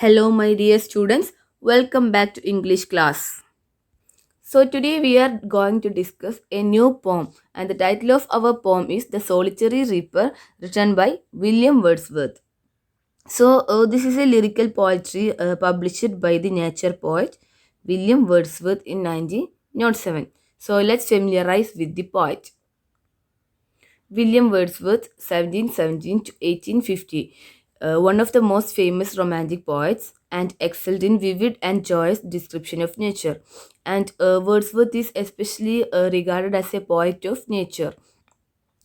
Hello, my dear students. Welcome back to English class. So, today we are going to discuss a new poem, and the title of our poem is The Solitary Reaper, written by William Wordsworth. This is a lyrical poetry published by the nature poet William Wordsworth in 1907. So, let's familiarize with the poet. William Wordsworth, 1717 to 1850, one of the most famous romantic poets, and excelled in vivid and joyous description of nature. And Wordsworth is especially regarded as a poet of nature,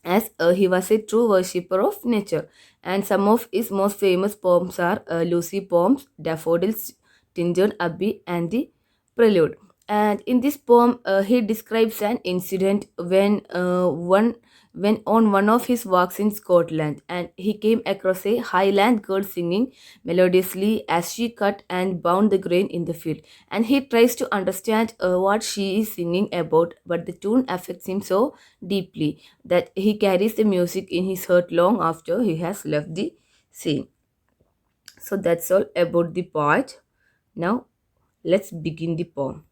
as he was a true worshipper of nature. And some of his most famous poems are Lucy Poems, Daffodils, Tintern Abbey, and the Prelude. And in this poem, he describes an incident when on one of his walks in Scotland, and he came across a Highland girl singing melodiously as she cut and bound the grain in the field. And he tries to understand what she is singing about, but the tune affects him so deeply that he carries the music in his heart long after he has left the scene. So that's all about the poet. Now let's begin the poem.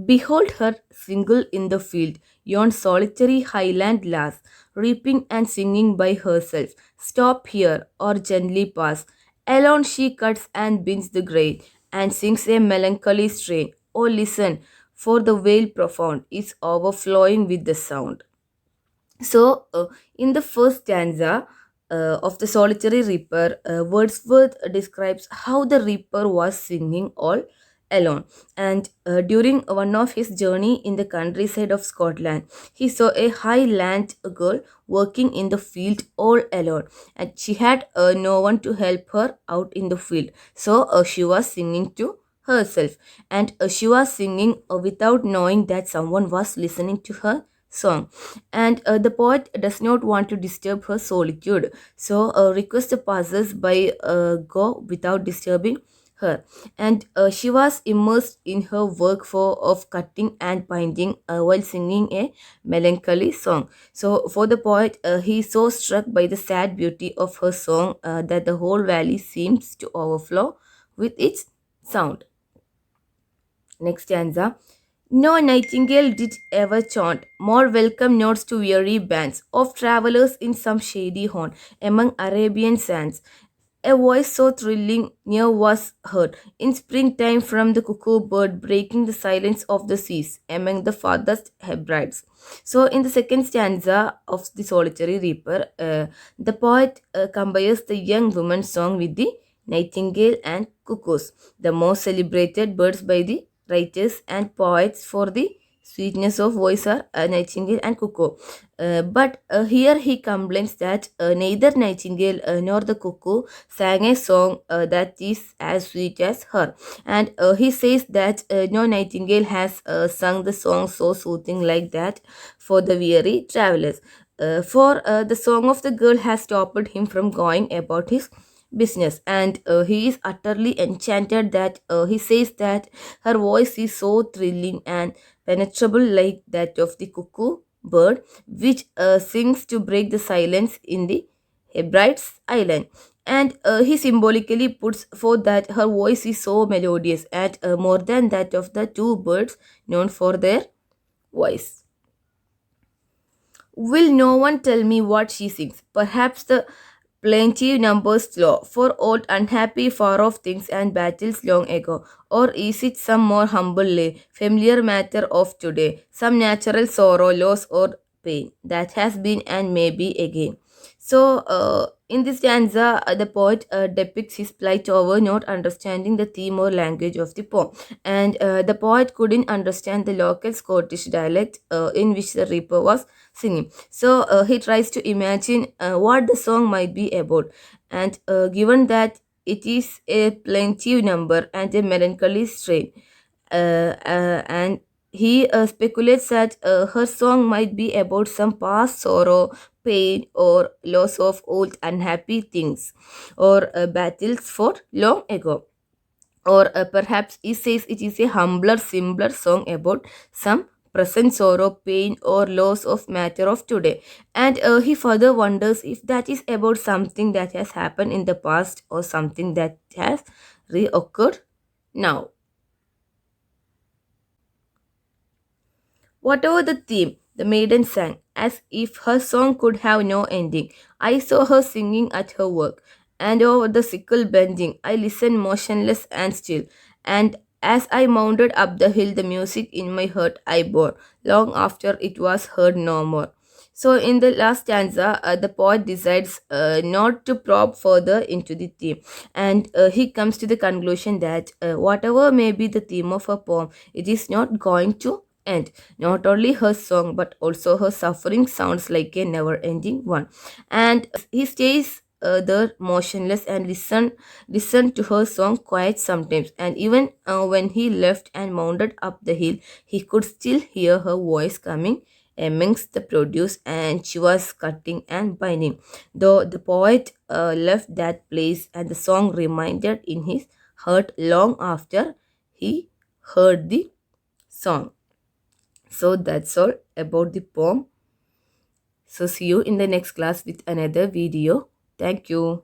Behold her single in the field, yon solitary highland lass, reaping and singing by herself. Stop here, or gently pass. Alone she cuts and binds the grain, and sings a melancholy strain. Oh, listen, for the vale profound is overflowing with the sound. In the first stanza of The Solitary Reaper, Wordsworth describes how the reaper was singing all alone. And during one of his journey in the countryside of Scotland, he saw a Highland girl working in the field all alone, and she had no one to help her out in the field. She was singing to herself, and she was singing without knowing that someone was listening to her song. And the poet does not want to disturb her solitude, so request the passers by go without disturbing her. And she was immersed in her work of cutting and binding while singing a melancholy song. So for the poet, he is so struck by the sad beauty of her song that the whole valley seems to overflow with its sound. Next stanza. No nightingale did ever chaunt more welcome notes to weary bands of travelers in some shady haunt among Arabian sands. A voice so thrilling near was heard in springtime from the cuckoo bird breaking the silence of the seas among the farthest Hebrides. So, in the second stanza of The Solitary Reaper, the poet compares the young woman's song with the nightingale and cuckoos, the most celebrated birds by the writers and poets for the sweetness of voice are nightingale and cuckoo. But here he complains that neither nightingale nor the cuckoo sang a song that is as sweet as her. And he says that no nightingale has sung the song so soothing like that for the weary travelers. For the song of the girl has stopped him from going about his business, and he is utterly enchanted that he says that her voice is so thrilling and penetrable like that of the cuckoo bird, which sings to break the silence in the Hebrides island. And he symbolically puts forth that her voice is so melodious and more than that of the two birds known for their voice. Will no one tell me what she sings? Perhaps the plaintive numbers slow, for old unhappy far off things and battles long ago. Or is it some more humble lay, familiar matter of today, some natural sorrow, loss, or pain that has been and may be again? In this stanza, the poet depicts his plight over not understanding the theme or language of the poem. And the poet couldn't understand the local Scottish dialect in which the reaper was singing. He tries to imagine what the song might be about. And given that it is a plaintive number and a melancholy strain, and he speculates that her song might be about some past sorrow, pain, or loss of old unhappy things, or battles for long ago. Or perhaps he says it is a humbler, simpler song about some present sorrow, pain, or loss of matter of today. And he further wonders if that is about something that has happened in the past or something that has reoccurred now. Whatever the theme, the maiden sang, as if her song could have no ending. I saw her singing at her work, and over the sickle bending, I listened motionless and still. And as I mounted up the hill, the music in my heart I bore, long after it was heard no more. So, in the last stanza, the poet decides not to probe further into the theme, and he comes to the conclusion that whatever may be the theme of a poem, it is not going to end. Not only her song, but also her suffering sounds like a never ending one. And he stays there motionless and listen to her song quite sometimes. And even when he left and mounted up the hill, he could still hear her voice coming amongst the produce, and she was cutting and binding. Though the poet left that place, and the song remained in his heart long after he heard the song. So that's all about the poem. So see you in the next class with another video. Thank you.